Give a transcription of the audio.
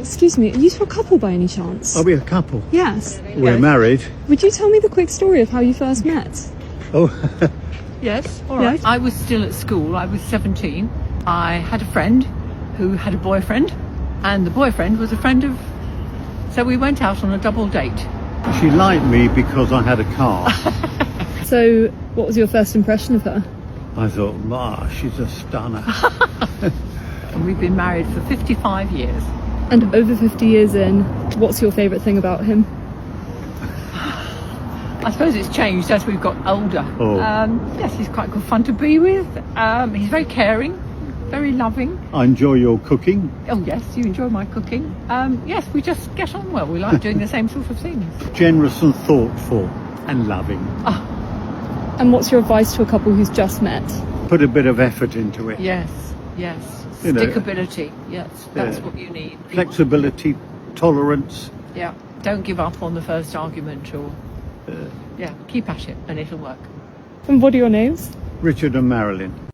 Excuse me, are you two a couple by any chance? Are we a couple? Yes. We're married. Would you tell me the quick story of how you first met? Oh, Yes, all right. Yes. I was still at school. I was 17. I had a friend who had a boyfriend, and the boyfriend was a friend of... So we went out on a double date. she liked me because I had a car. So, what was your first impression of her? I thought, she's a stunner. And we've been married for 55 years. And over 50 years in, what's your favourite thing about him? I suppose it's changed as we've got older. Oh. Yes, he's quite good fun to be with. He's very caring, very loving. I enjoy your cooking. Oh yes, you enjoy my cooking. Yes, we just get on well. We like doing the same sort of things. Generous and thoughtful and loving. And what's your advice to a couple who's just met? Put a bit of effort into it. Yes. You know. Stickability. Yes, that's Yeah. what you need. Flexibility, tolerance. Yeah. Don't give up on the first argument, or keep at it, and it'll work. And what are your names? Richard and Marilyn.